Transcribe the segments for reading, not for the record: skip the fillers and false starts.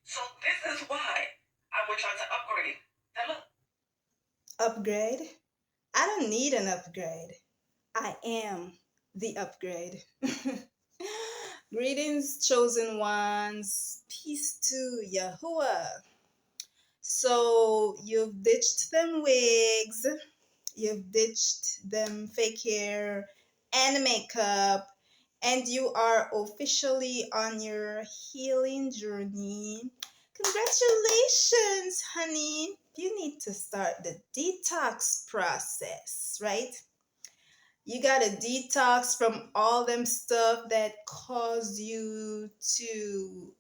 So this is why I would try to upgrade. Now look. Upgrade? I don't need an upgrade. I am the upgrade. Greetings, chosen ones. Peace to Yahuwah. So, you've ditched them wigs, you've ditched them fake hair and makeup, and you are officially on your healing journey. Congratulations, honey. You need to start the detox process, right? You got to detox from all them stuff that caused you to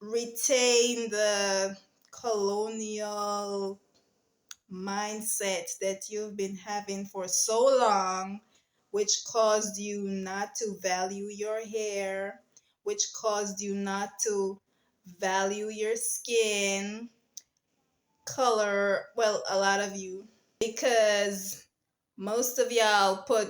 retain the colonial mindset that you've been having for so long, which caused you not to value your hair, which caused you not to value your skin color. Well, a lot of you, because most of y'all put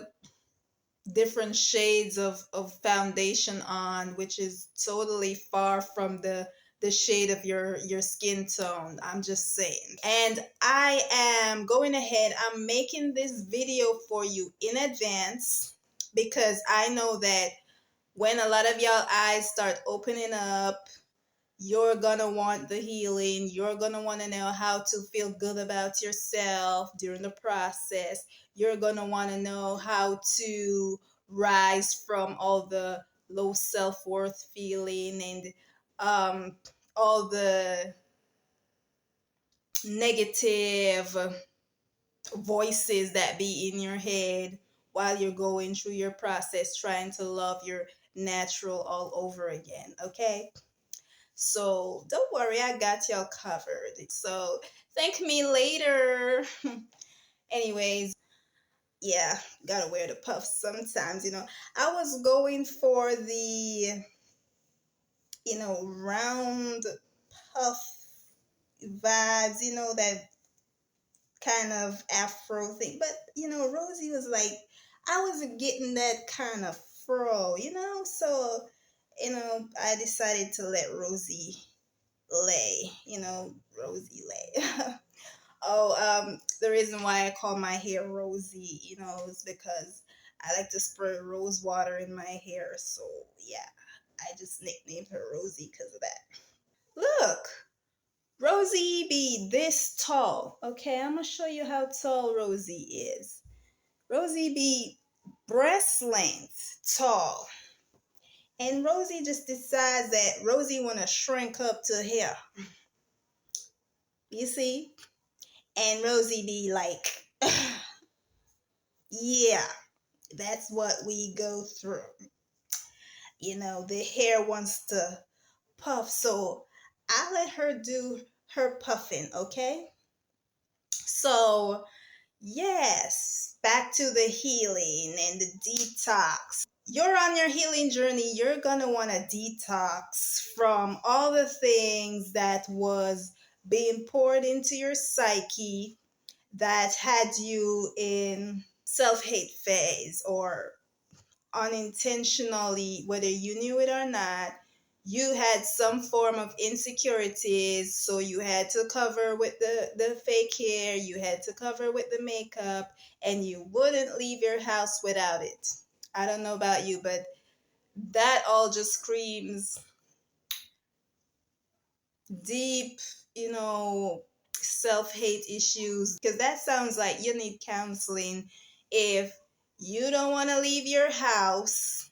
different shades of foundation on, which is totally far from the shade of your skin tone. I'm just saying. And I am going ahead, I'm making this video for you in advance because I know that when a lot of y'all eyes start opening up, you're gonna want the healing. You're gonna want to know how to feel good about yourself during the process. You're gonna want to know how to rise from all the low self-worth feeling and um, all the negative voices that be in your head while you're going through your process trying to love your natural all over again. Okay, so don't worry, I got y'all covered. So thank me later. Anyways, yeah, gotta wear the puffs sometimes, I was going for the, round puff vibes, that kind of Afro thing. But, Rosie was like, I wasn't getting that kind of fro, So, I decided to let Rosie lay, Rosie lay. The reason why I call my hair rosy, is because I like to spray rose water in my hair. So yeah, I just nicknamed her Rosie because of that. Look, Rosie be this tall. Okay, I'm gonna show you how tall Rosie is. Rosie be breast length tall. And Rosie just decides that Rosie wanna shrink up to here. You see? And Rosie be like, yeah, that's what we go through. The hair wants to puff, so I let her do her puffing, okay? So, yes, back to the healing and the detox. You're on your healing journey. You're going to want to detox from all the things that was being poured into your psyche that had you in self-hate phase, or unintentionally, whether you knew it or not, you had some form of insecurities. So you had to cover with the fake hair, you had to cover with the makeup, and you wouldn't leave your house without it. I don't know about you, but that all just screams deep, self-hate issues, because that sounds like you need counseling if you don't want to leave your house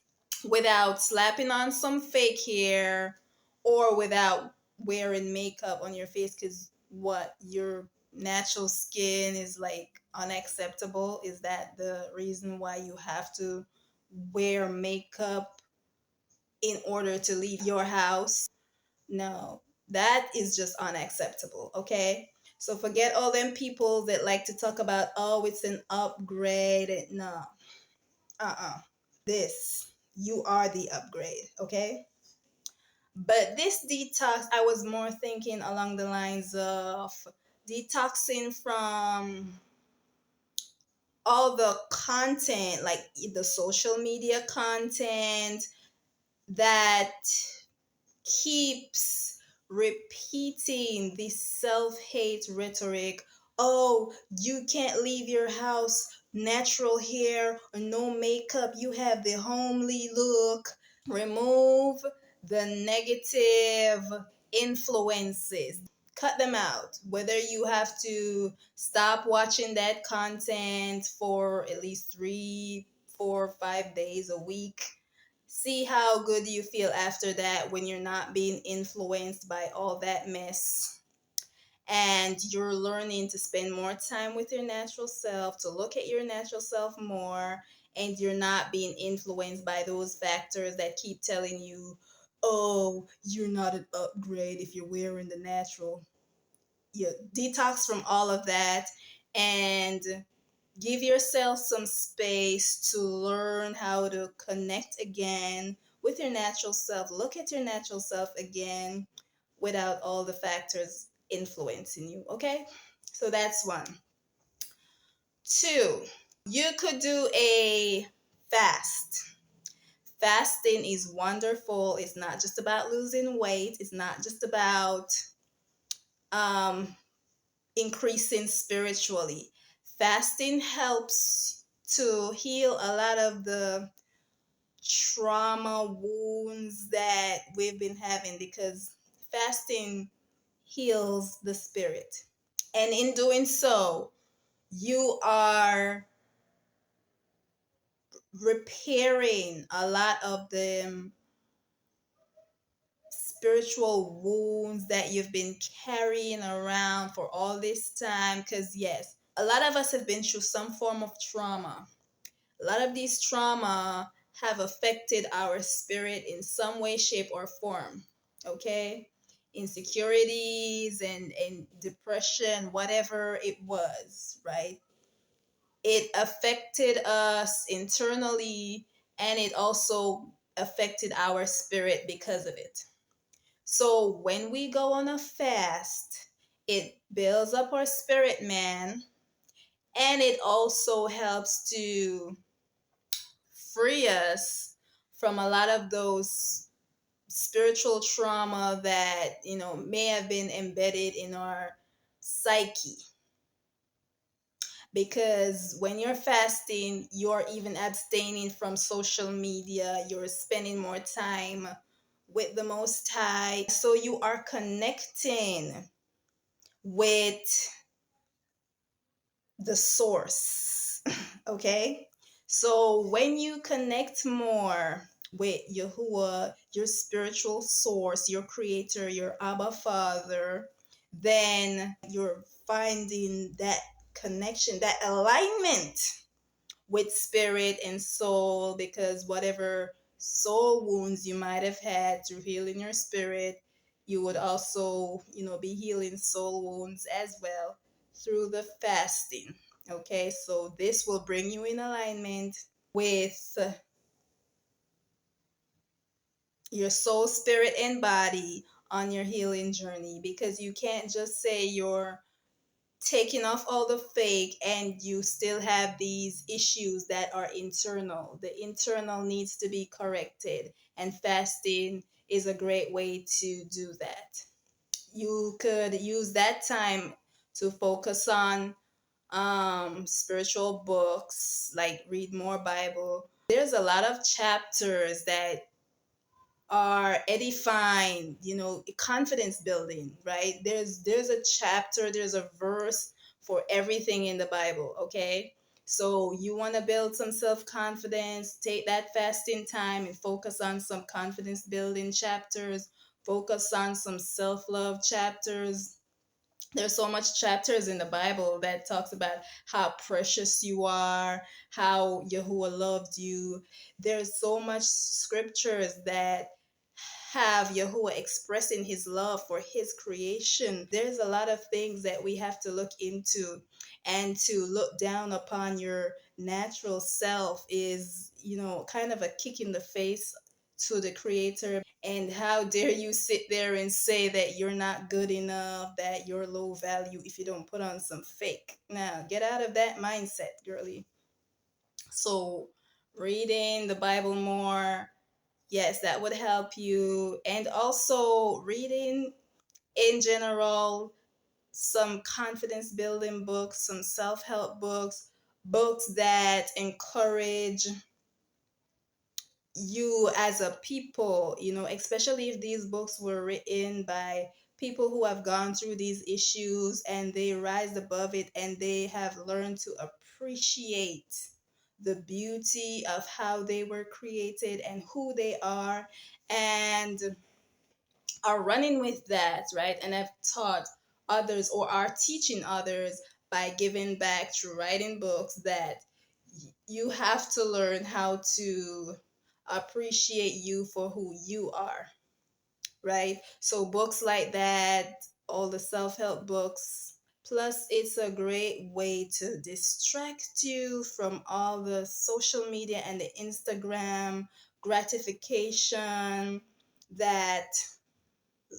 without slapping on some fake hair or without wearing makeup on your face, because what, your natural skin is like unacceptable? Is that the reason why you have to wear makeup in order to leave your house? No, that is just unacceptable, okay? So forget all them people that like to talk about, oh, it's an upgrade. No, this, you are the upgrade, okay? But this detox, I was more thinking along the lines of detoxing from all the content, like the social media content that keeps repeating this self-hate rhetoric. Oh, you can't leave your house, natural hair or no makeup, you have the homely look. Remove the negative influences, cut them out. Whether you have to stop watching that content for at least 3, 4, 5 days a week. See how good you feel after that when you're not being influenced by all that mess, and you're learning to spend more time with your natural self, to look at your natural self more, and you're not being influenced by those factors that keep telling you, oh, you're not an upgrade if you're wearing the natural. You detox from all of that and give yourself some space to learn how to connect again with your natural self. Look at your natural self again without all the factors influencing you. Okay? So that's one. Two, you could do a fast. Fasting is wonderful. It's not just about losing weight, it's not just about um, increasing spiritually. Fasting helps to heal a lot of the trauma wounds that we've been having, because fasting heals the spirit. And in doing so, you are repairing a lot of the spiritual wounds that you've been carrying around for all this time. Because, yes, a lot of us have been through some form of trauma. A lot of these trauma have affected our spirit in some way, shape, or form. Okay? Insecurities and depression, whatever it was, right? It affected us internally, and it also affected our spirit because of it. So when we go on a fast, it builds up our spirit, man, and it also helps to free us from a lot of those spiritual trauma that, may have been embedded in our psyche. Because when you're fasting, you're even abstaining from social media, you're spending more time with the Most High. So you are connecting with the source. Okay? So when you connect more with Yahuwah, your spiritual source, your creator, your Abba Father, then you're finding that connection, that alignment with spirit and soul, because whatever soul wounds you might have had through healing your spirit, you would also, be healing soul wounds as well through the fasting. Okay, so this will bring you in alignment with your soul, spirit, and body on your healing journey, because you can't just say you're taking off all the fake and you still have these issues that are internal. The internal needs to be corrected, and fasting is a great way to do that. You could use that time to focus on spiritual books, like read more Bible. There's a lot of chapters that are edifying, confidence building, right? There's a chapter, there's a verse for everything in the Bible. Okay, so you want to build some self-confidence, take that fasting time and focus on some confidence building chapters, focus on some self-love chapters. There's so much chapters in the Bible that talks about how precious you are, how Yahuwah loved you. There's so much scriptures that have Yahuwah expressing his love for his creation. There's a lot of things that we have to look into, and to look down upon your natural self is, kind of a kick in the face to the creator. And how dare you sit there and say that you're not good enough, that you're low value if you don't put on some fake. Now, get out of that mindset, girly. So, reading the Bible more, Yes, that would help you. And also reading in general, some confidence building books, some self help books, books that encourage you as a people, especially if these books were written by people who have gone through these issues and they rise above it and they have learned to appreciate the beauty of how they were created and who they are, and are running with that, right? And have taught others or are teaching others by giving back through writing books that you have to learn how to appreciate you for who you are, right? So books like that, all the self-help books, plus it's a great way to distract you from all the social media and the Instagram gratification that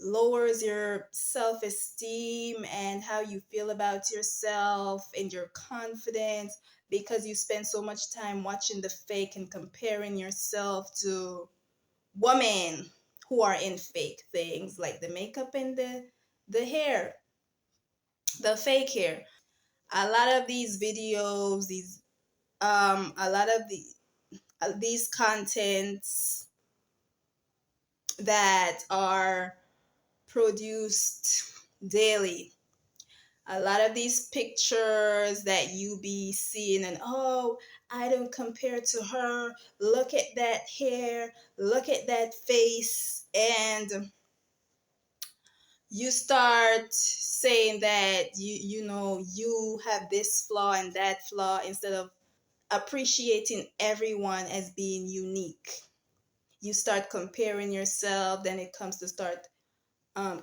lowers your self esteem and how you feel about yourself and your confidence, because you spend so much time watching the fake and comparing yourself to women who are in fake things like the makeup and the hair, the fake hair. A lot of these videos, a lot of these contents that are produced daily, a lot of these pictures that you be seeing, and oh, I don't compare to her, look at that hair, look at that face, and you start saying that you have this flaw and that flaw, instead of appreciating everyone as being unique. You start comparing yourself, then it comes to start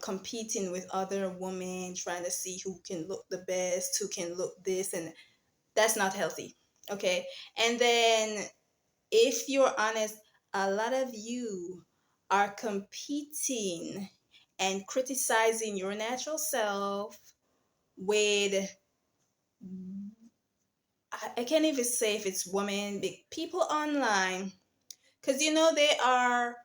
competing with other women, trying to see who can look the best, who can look this, and that's not healthy. Okay. And then, if you're honest, a lot of you are competing and criticizing your natural self with, I can't even say if it's women, people online. Because there are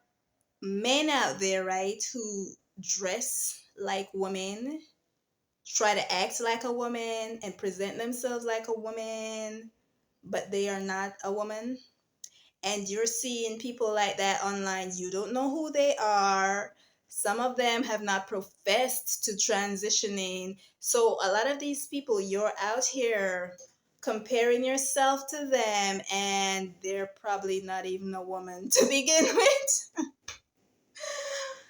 men out there, right, who dress like women, try to act like a woman and present themselves like a woman, but they are not a woman. And you're seeing people like that online. You don't know who they are. Some of them have not professed to transitioning. So a lot of these people, you're out here comparing yourself to them, and they're probably not even a woman to begin with.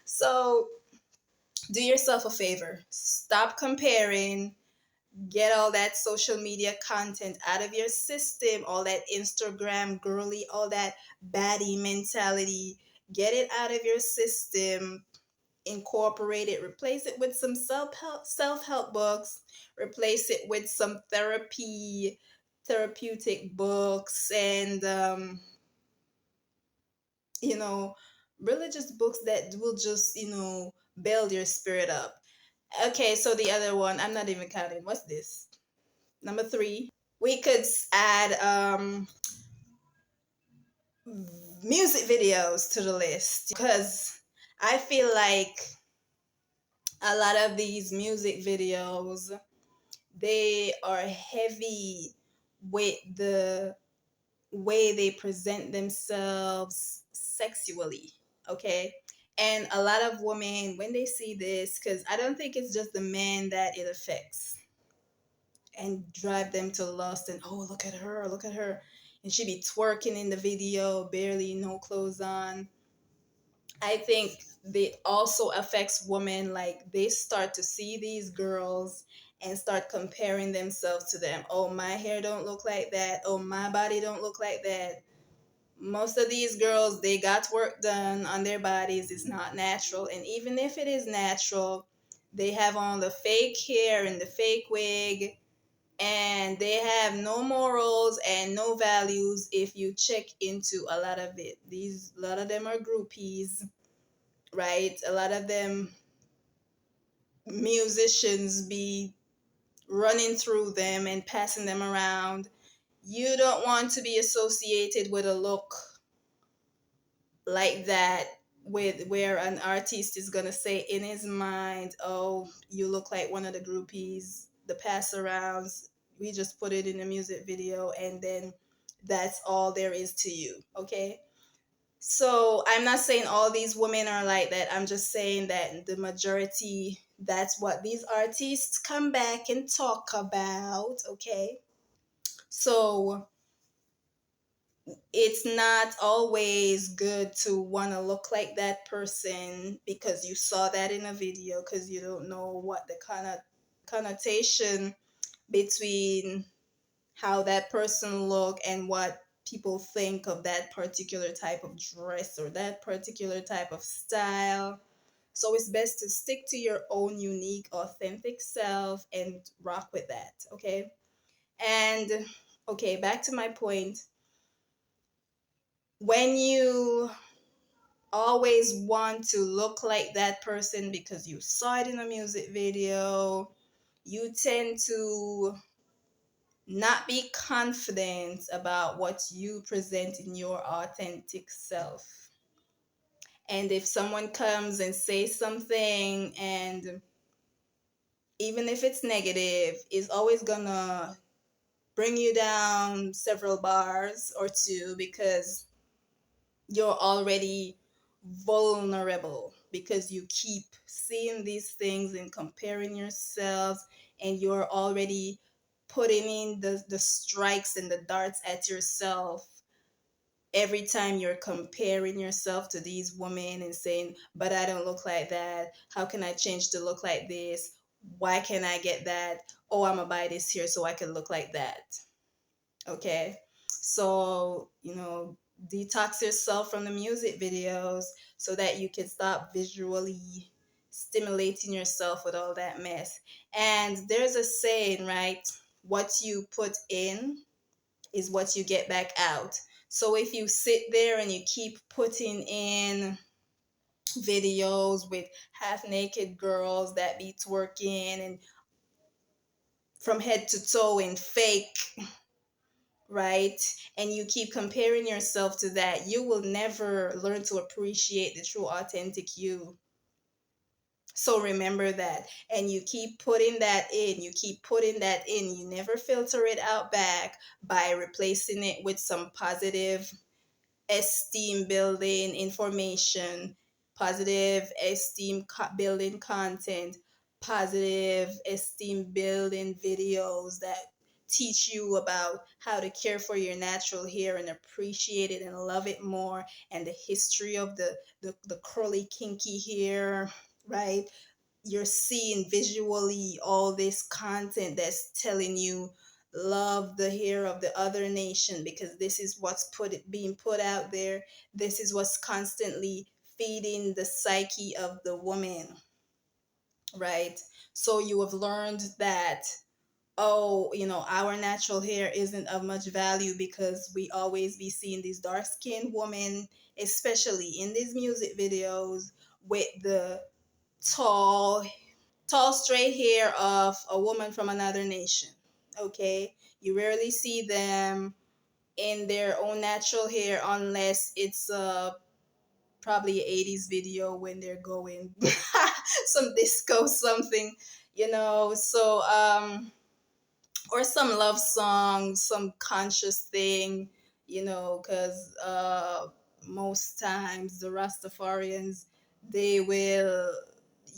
So do yourself a favor. Stop comparing. Get all that social media content out of your system, all that Instagram girly, all that baddie mentality. Get it out of your system. Incorporate it. Replace it with some self-help books. Replace it with some therapeutic books, and you know religious books that will just build your spirit up. Okay, so the other one, I'm not even counting. What's this? Number 3. We could add music videos to the list, because I feel like a lot of these music videos, they are heavy with the way they present themselves sexually. Okay. And a lot of women, when they see this, because I don't think it's just the men that it affects and drive them to lust, and oh, look at her, and she be twerking in the video, barely no clothes on. I think they also affects women, like they start to see these girls and start comparing themselves to them. Oh, my hair don't look like that, oh, my body don't look like that. Most of these girls, they got work done on their bodies. It's not natural, and even if it is natural, they have on the fake hair and the fake wig, and they have no morals and no values. If you check into a lot of it, a lot of them are groupies, right? A lot of them musicians be running through them and passing them around. You don't want to be associated with a look like that, with where an artist is gonna say in his mind, "Oh, you look like one of the groupies, the pass arounds. We just put it in a music video, and then that's all there is to you." Okay. So I'm not saying all these women are like that. I'm just saying that the majority, that's what these artists come back and talk about. Okay. So it's not always good to want to look like that person because you saw that in a video, because you don't know what the connotation between how that person look and what people think of that particular type of dress or that particular type of style. So it's best to stick to your own unique, authentic self and rock with that. Okay. And okay, back to my point. When you always want to look like that person because you saw it in a music video, you tend to not be confident about what you present in your authentic self. And if someone comes and says something, and even if it's negative, it's always gonna bring you down several bars or two, because you're already vulnerable, because you keep seeing these things and comparing yourselves, and you're already putting in the strikes and the darts at yourself every time you're comparing yourself to these women and saying, "But I don't look like that. How can I change to look like this? Why can't I get that? Oh, I'm gonna buy this here so I can look like that." Okay. So, detox yourself from the music videos so that you can stop visually stimulating yourself with all that mess. And there's a saying, right? What you put in is what you get back out. So if you sit there and you keep putting in videos with half naked girls that be twerking and from head to toe in fake, right? And you keep comparing yourself to that, you will never learn to appreciate the true authentic you. So remember that. And you keep putting that in, you keep putting that in. You never filter it out back by replacing it with some positive esteem building information, positive esteem building content, positive esteem building videos that teach you about how to care for your natural hair and appreciate it and love it more, and the history of the curly kinky hair, right? You're seeing visually all this content that's telling you love the hair of the other nation, because this is what's being put out there. This is what's constantly feeding the psyche of the woman, right? So you have learned that, oh, our natural hair isn't of much value, because we always be seeing these dark skinned women, especially in these music videos, with the tall tall straight hair of a woman from another nation. Okay, you rarely see them in their own natural hair unless it's probably an 80s video when they're going some disco something, so or some love song, some conscious thing, because most times the Rastafarians, they will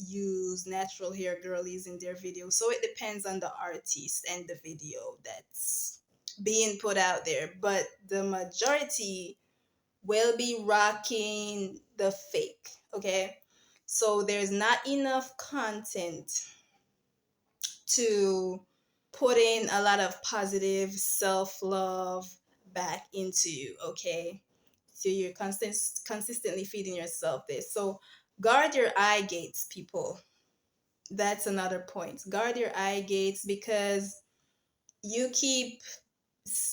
use natural hair girlies in their videos. So it depends on the artist and the video that's being put out there. But the majority will be rocking the fake. Okay. So there's not enough content to put in a lot of positive self-love back into you. Okay. So you're consistently feeding yourself this. So guard your eye gates, people. That's another point. Guard your eye gates, because you keep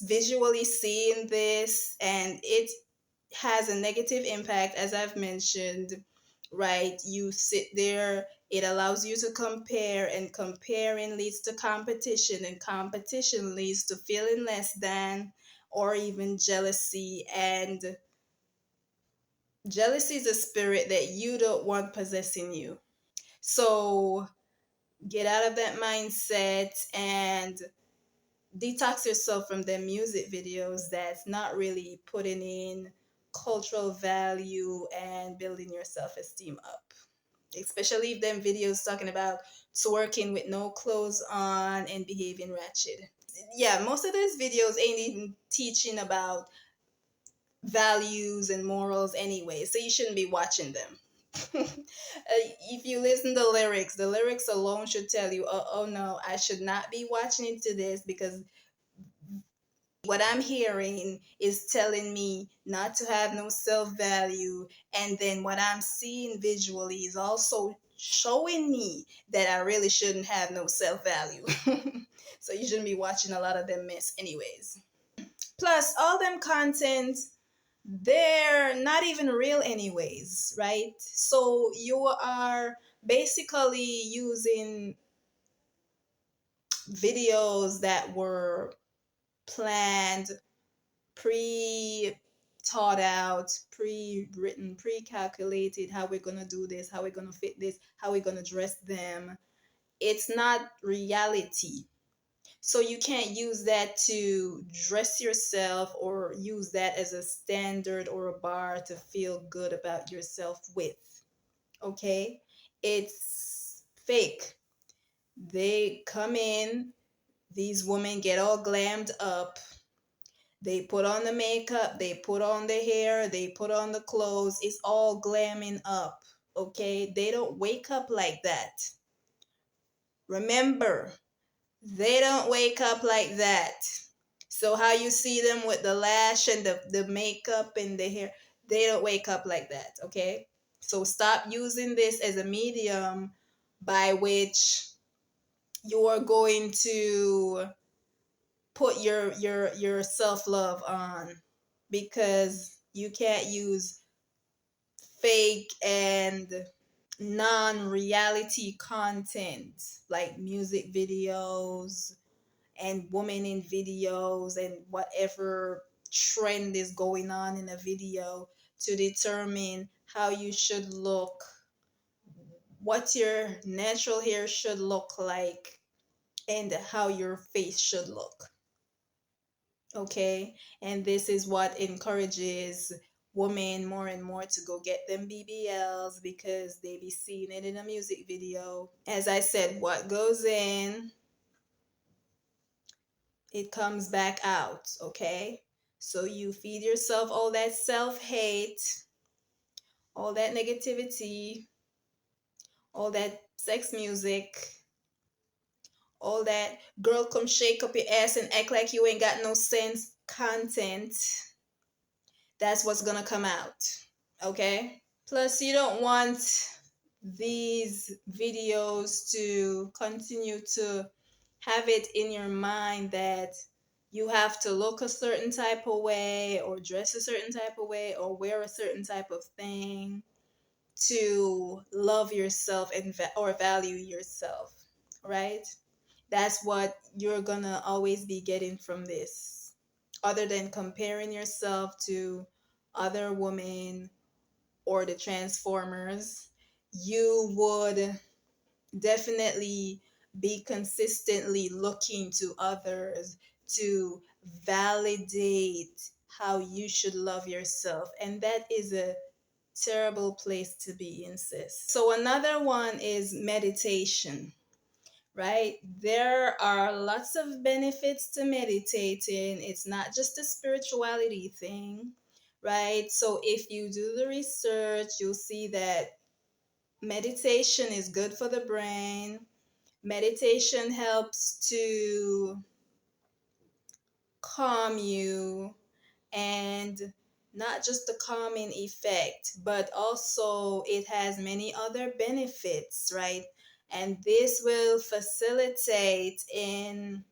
visually seeing this, and it has a negative impact, as I've mentioned, right? You sit there, it allows you to compare, and comparing leads to competition, and competition leads to feeling less than or even jealousy. And Jealousy is a spirit that you don't want possessing you. So get out of that mindset and detox yourself from the music videos that's not really putting in cultural value and building your self-esteem up. Especially if them videos talking about twerking with no clothes on and behaving ratchet. Yeah, most of those videos ain't even teaching about values and morals anyway, so you shouldn't be watching them. If you listen to the lyrics alone should tell you, oh no, I should not be watching into this, because what I'm hearing is telling me not to have no self value. And then what I'm seeing visually is also showing me that I really shouldn't have no self value. So you shouldn't be watching a lot of them mess, anyways. Plus, all them content, they're not even real, anyways, right? So you are basically using videos that were planned, pre thought out, pre written, pre calculated, how we're going to do this, how we're going to fit this, how we're going to dress them. It's not reality. So you can't use that to dress yourself or use that as a standard or a bar to feel good about yourself with. Okay? It's fake. They come in, these women get all glammed up. They put on the makeup, they put on the hair, they put on the clothes. It's all glamming up. Okay? They don't wake up like that. Remember, they don't wake up like that. So how you see them with the lash and the makeup and the hair, they don't wake up like that, okay? So stop using this as a medium by which you're going to put your self-love on, because you can't use fake and non-reality content like music videos and women in videos and whatever trend is going on in a video to determine how you should look, what your natural hair should look like, and how your face should look. Okay? And this is what encourages women more and more to go get them BBLs, because they be seeing it in a music video. As I said, what goes in, it comes back out, okay? So you feed yourself all that self-hate, all that negativity, all that sex music, all that girl come shake up your ass and act like you ain't got no sense content. That's what's gonna come out, okay? Plus, you don't want these videos to continue to have it in your mind that you have to look a certain type of way or dress a certain type of way or wear a certain type of thing to love yourself and or value yourself, right? That's what you're gonna always be getting from this, other than comparing yourself to other women or the transformers. You would definitely be consistently looking to others to validate how you should love yourself. And that is a terrible place to be in, sis. So, another one is meditation, right? There are lots of benefits to meditating. It's not just a spirituality thing, right? So, if you do the research, you'll see that meditation is good for the brain. Meditation helps to calm you, and not just the calming effect, but also it has many other benefits, right? And this will facilitate in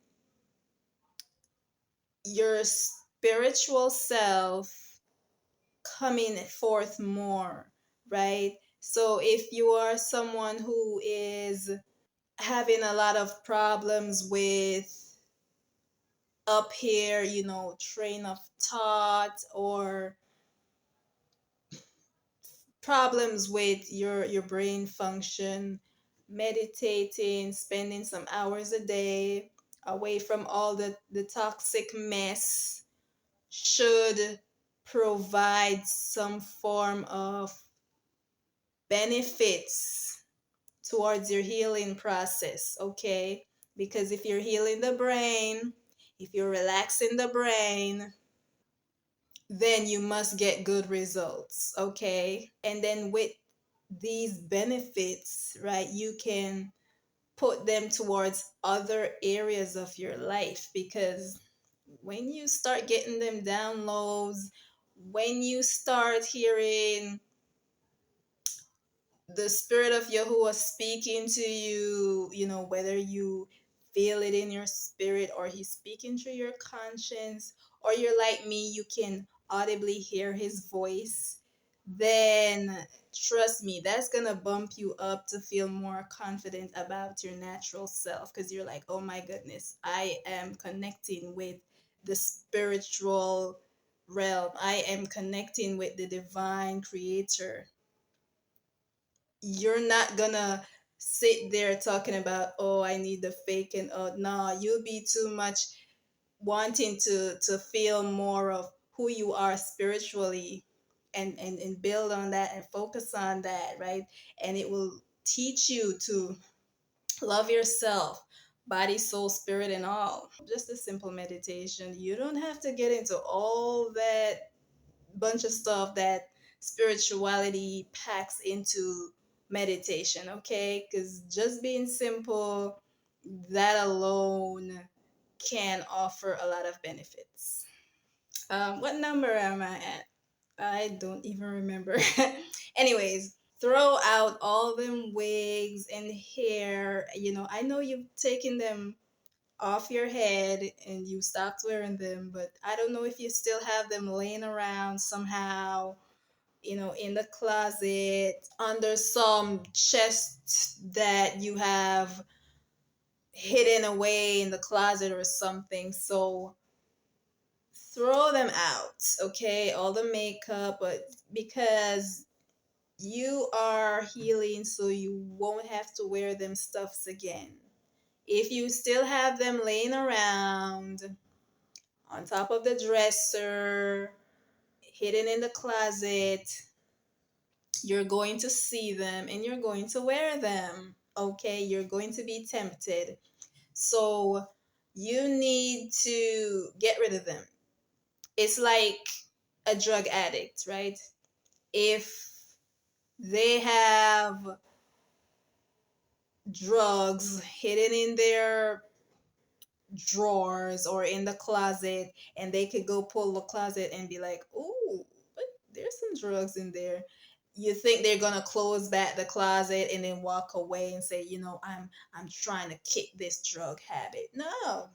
your spiritual self coming forth more, right? So if you are someone who is having a lot of problems with up here, train of thought, or problems with your brain function, meditating, spending some hours a day away from all the toxic mess should provide some form of benefits towards your healing process, okay? Because if you're healing the brain, if you're relaxing the brain, then you must get good results, okay? And then with these benefits, right, you can put them towards other areas of your life, because when you start getting them downloads, when you start hearing the spirit of Yahuwah speaking to you, whether you feel it in your spirit or he's speaking through your conscience, or you're like me, you can audibly hear his voice, then trust me, that's gonna bump you up to feel more confident about your natural self, because you're like, oh my goodness, I am connecting with the spiritual realm, I am connecting with the divine creator. You're not gonna sit there talking about, oh, I need the fake, and oh no, you'll be too much wanting to feel more of who you are spiritually, and build on that and focus on that, right? And it will teach you to love yourself, body, soul, spirit, and all. Just a simple meditation. You don't have to get into all that bunch of stuff that spirituality packs into meditation, okay? Because just being simple, that alone can offer a lot of benefits. What number am I at? I don't even remember. Anyways, throw out all them wigs and hair. I know you've taken them off your head and you stopped wearing them, but I don't know if you still have them laying around somehow, in the closet, under some chest that you have hidden away in the closet or something. So throw them out, okay? All the makeup, but because you are healing, so you won't have to wear them stuffs again. If you still have them laying around on top of the dresser, hidden in the closet, you're going to see them and you're going to wear them. Okay, you're going to be tempted. So you need to get rid of them. It's like a drug addict, right? If they have drugs hidden in their drawers or in the closet, and they could go pull the closet and be like, "Ooh, but there's some drugs in there." You think they're gonna close back the closet and then walk away and say, I'm trying to kick this drug habit. No,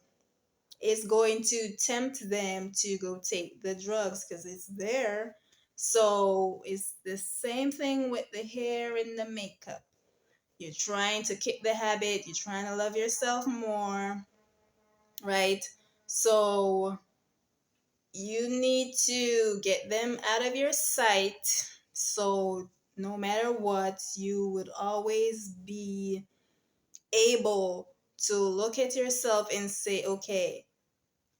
it's going to tempt them to go take the drugs because it's there. So it's the same thing with the hair and the makeup. You're trying to kick the habit. You're trying to love yourself more, right? So you need to get them out of your sight. So no matter what, you would always be able to look at yourself and say, okay,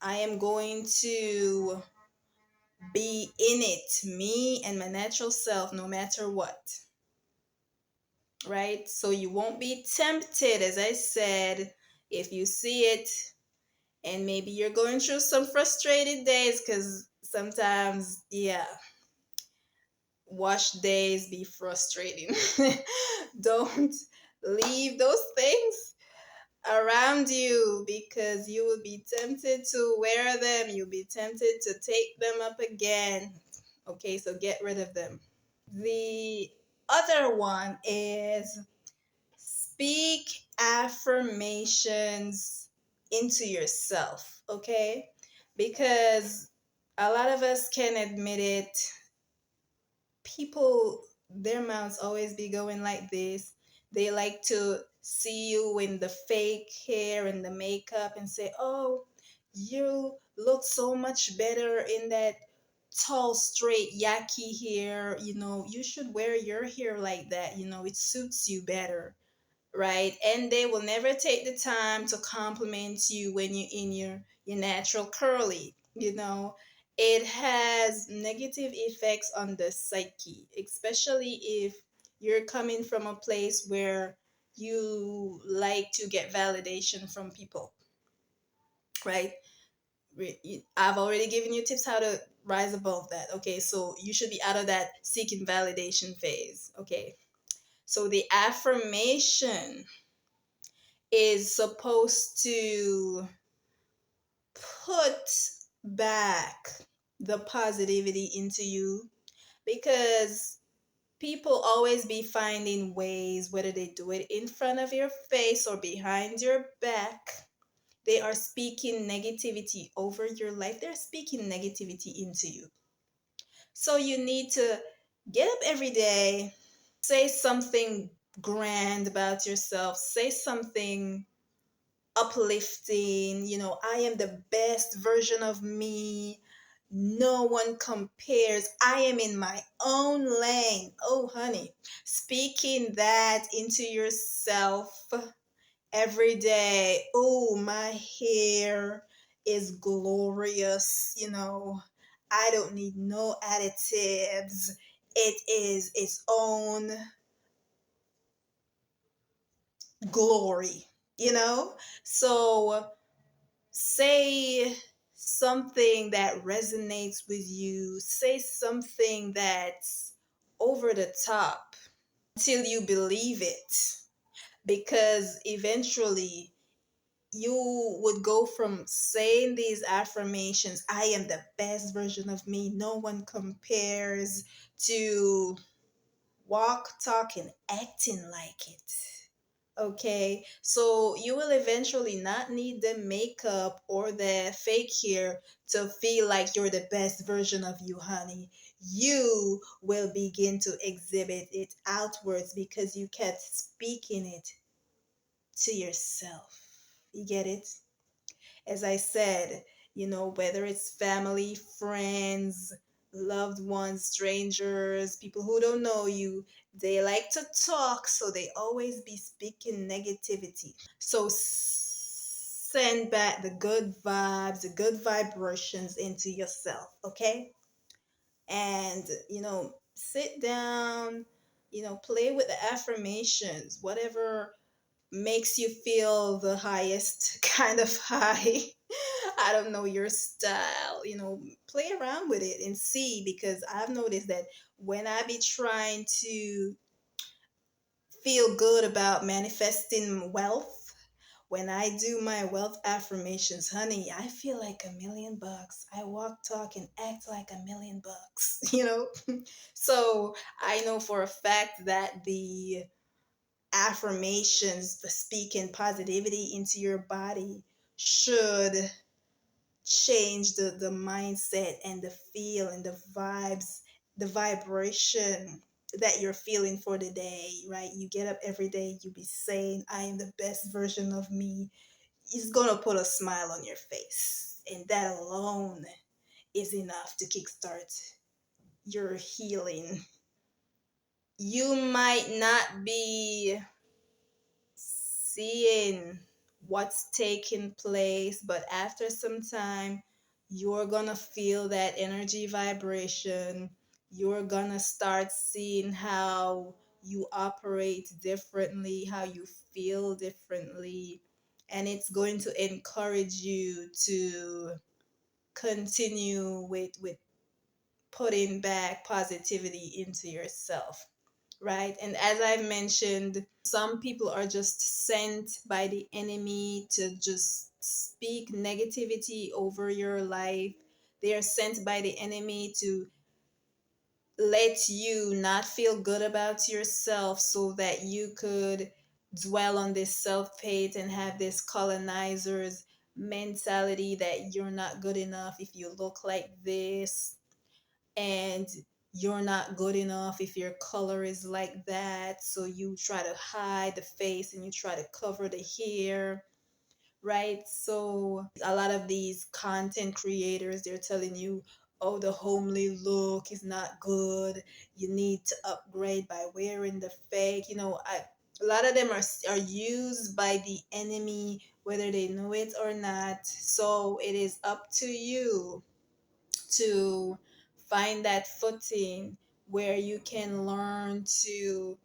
I am going to be in it, me and my natural self, no matter what. Right? So you won't be tempted, as I said, if you see it. And maybe you're going through some frustrated days, because sometimes, yeah, wash days be frustrating. Don't leave those things around you, because you will be tempted to wear them. You'll be tempted to take them up again. Okay, so get rid of them. The other one is speak affirmations into yourself, okay? Because a lot of us can admit it. People, their mouths always be going like this. They like to see you in the fake hair and the makeup and say, oh, you look so much better in that tall, straight, yaki hair, you should wear your hair like that. It suits you better, right? And they will never take the time to compliment you when you're in your natural curly. It has negative effects on the psyche, especially if you're coming from a place where you like to get validation from people, right? I've already given you tips how to rise above that. Okay, so you should be out of that seeking validation phase. Okay, so the affirmation is supposed to put back the positivity into you, because people always be finding ways, whether they do it in front of your face or behind your back. They are speaking negativity over your life. They're speaking negativity into you. So you need to get up every day, say something grand about yourself, say something uplifting. I am the best version of me. No one compares. I am in my own lane. Oh, honey, speaking that into yourself every day. Oh, my hair is glorious. I don't need no additives. It is its own glory, you know? So say something that resonates with you, say something that's over the top until you believe it, because eventually you would go from saying these affirmations, I am the best version of me, no one compares, to walk, talk, and acting like it. Okay, so you will eventually not need the makeup or the fake hair to feel like you're the best version of you, honey. You will begin to exhibit it outwards because you kept speaking it to yourself. You get it? As I said, whether it's family, friends, loved ones, strangers, people who don't know you, they like to talk, so they always be speaking negativity. So send back the good vibes, the good vibrations into yourself, okay? And, sit down, play with the affirmations, whatever makes you feel the highest kind of high. I don't know your style, play around with it and see, because I've noticed that when I be trying to feel good about manifesting wealth, when I do my wealth affirmations, honey, I feel like $1,000,000. I walk, talk, and act like $1,000,000, So I know for a fact that the affirmations, the speaking positivity into your body, should change the mindset and the feel and the vibes, the vibration that you're feeling for the day, right? You get up every day, you be saying, I am the best version of me. It's gonna put a smile on your face. And that alone is enough to kickstart your healing. You might not be seeing what's taking place, but after some time, you're gonna feel that energy vibration. You're gonna start seeing how you operate differently, how you feel differently, and it's going to encourage you to continue with putting back positivity into yourself, right? And as I've mentioned, some people are just sent by the enemy to just speak negativity over your life. They are sent by the enemy to let you not feel good about yourself so that you could dwell on this self-hate and have this colonizer's mentality that you're not good enough if you look like this, and you're not good enough if your color is like that. So you try to hide the face and you try to cover the hair, right? So a lot of these content creators, they're telling you, oh, the homely look is not good. You need to upgrade by wearing the fake. A lot of them are used by the enemy, whether they know it or not. So it is up to you to find that footing where you can learn to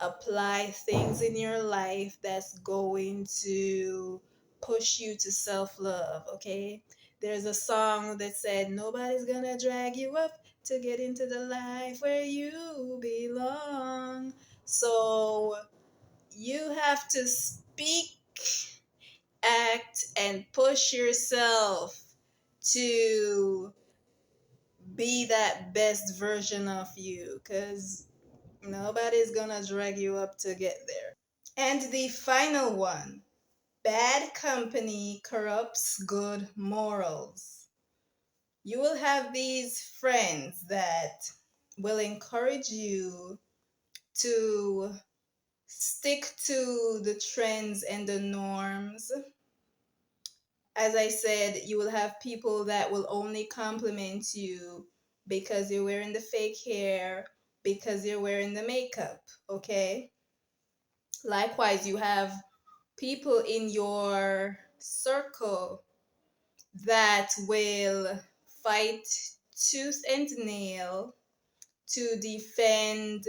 apply things in your life that's going to push you to self love, okay? There's a song that said, nobody's gonna drag you up to get into the life where you belong. So you have to speak, act, and push yourself to be that best version of you, because nobody's gonna drag you up to get there. And the final one, bad company corrupts good morals. You will have these friends that will encourage you to stick to the trends and the norms. As I said, you will have people that will only compliment you because you're wearing the fake hair, because you're wearing the makeup, okay? Likewise, you have people in your circle that will fight tooth and nail to defend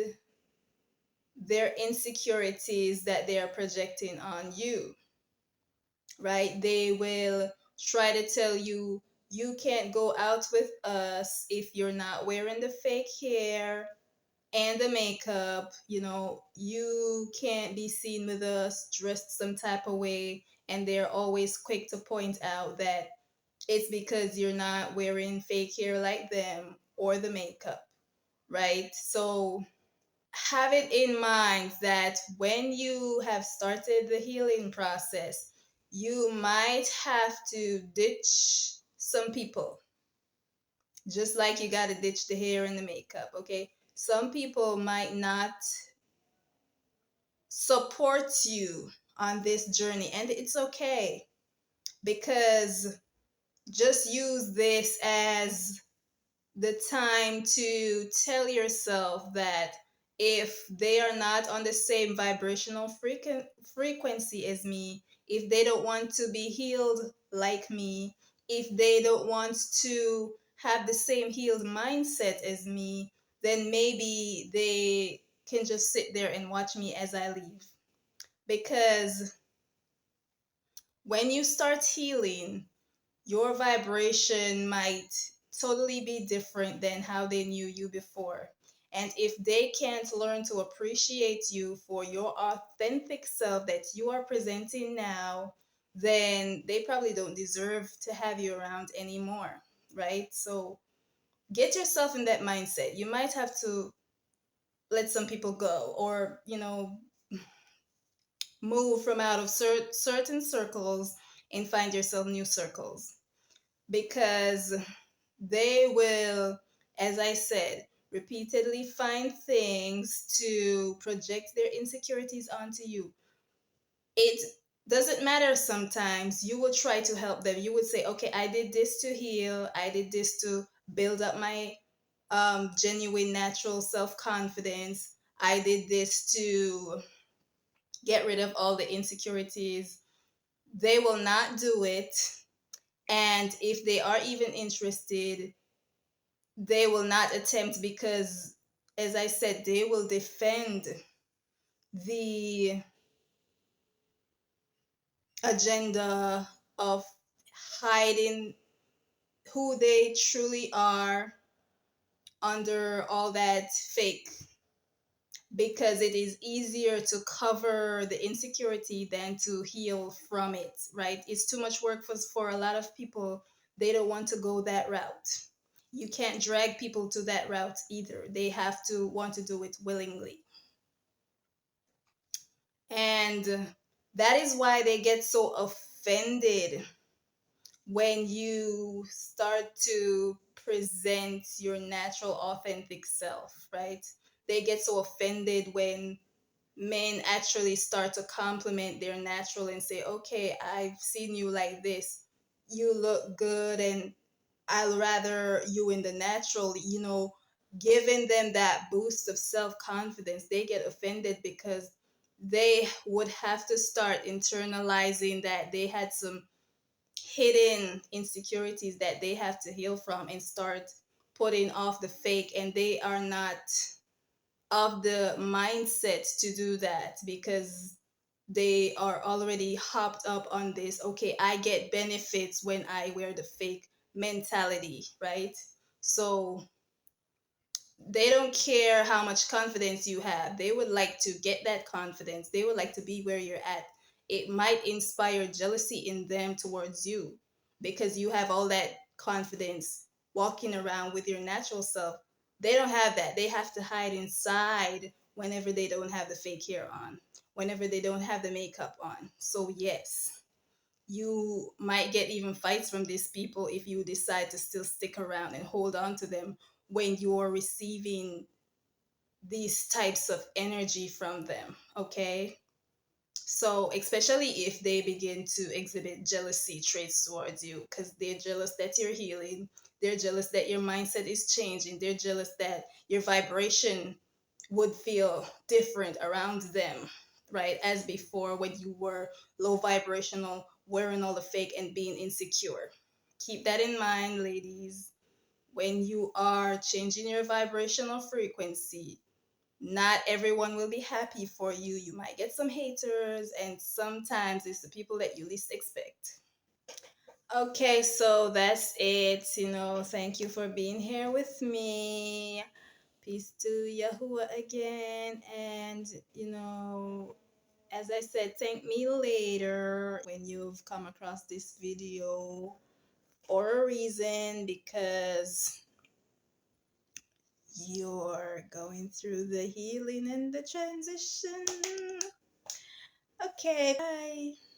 their insecurities that they are projecting on you, right? They will try to tell you, you can't go out with us if you're not wearing the fake hair and the makeup. You can't be seen with us dressed some type of way. And they're always quick to point out that it's because you're not wearing fake hair like them or the makeup, right? So have it in mind that when you have started the healing process, you might have to ditch some people, just like you got to ditch the hair and the makeup, okay? Some people might not support you on this journey, and it's okay, because just use this as the time to tell yourself that if they are not on the same vibrational frequency as me, if they don't want to be healed like me, if they don't want to have the same healed mindset as me, then maybe they can just sit there and watch me as I leave. Because when you start healing, your vibration might totally be different than how they knew you before. And if they can't learn to appreciate you for your authentic self that you are presenting now, then they probably don't deserve to have you around anymore, right? So get yourself in that mindset. You might have to let some people go, or, move from out of certain circles and find yourself new circles, because they will, as I said, repeatedly find things to project their insecurities onto you. It doesn't matter sometimes. You will try to help them. You would say, okay, I did this to heal, I did this to build up my genuine, natural self confidence, I did this to get rid of all the insecurities. They will not do it. And if they are even interested, they will not attempt, because, as I said, they will defend the agenda of hiding who they truly are under all that fake, because it is easier to cover the insecurity than to heal from it, right? It's too much work for a lot of people. They don't want to go that route. You can't drag people to that route either. They have to want to do it willingly. And that is why they get so offended when you start to present your natural, authentic self, right? They get so offended when men actually start to compliment their natural and say, okay, I've seen you like this. You look good. And I'll rather you in the natural, giving them that boost of self confidence. They get offended because they would have to start internalizing that they had some hidden insecurities that they have to heal from and start putting off the fake, and they are not of the mindset to do that because they are already hopped up on this, okay, I get benefits when I wear the fake mentality, right? So they don't care how much confidence you have. They would like to get that confidence. They would like to be where you're at. It might inspire jealousy in them towards you because you have all that confidence walking around with your natural self. They don't have that. They have to hide inside whenever they don't have the fake hair on, whenever they don't have the makeup on. So, yes, you might get even fights from these people if you decide to still stick around and hold on to them when you're receiving these types of energy from them, okay? So, especially if they begin to exhibit jealousy traits towards you because they're jealous that you're healing, they're jealous that your mindset is changing, they're jealous that your vibration would feel different around them, right? As before, when you were low vibrational, wearing all the fake and being insecure. Keep that in mind, ladies. When you are changing your vibrational frequency, not everyone will be happy for you. You might get some haters, and sometimes it's the people that you least expect. Okay, so that's it. Thank you for being here with me. Peace to Yahuwah again. And, as I said, thank me later when you've come across this video for a reason, because you're going through the healing and the transition. Okay, bye.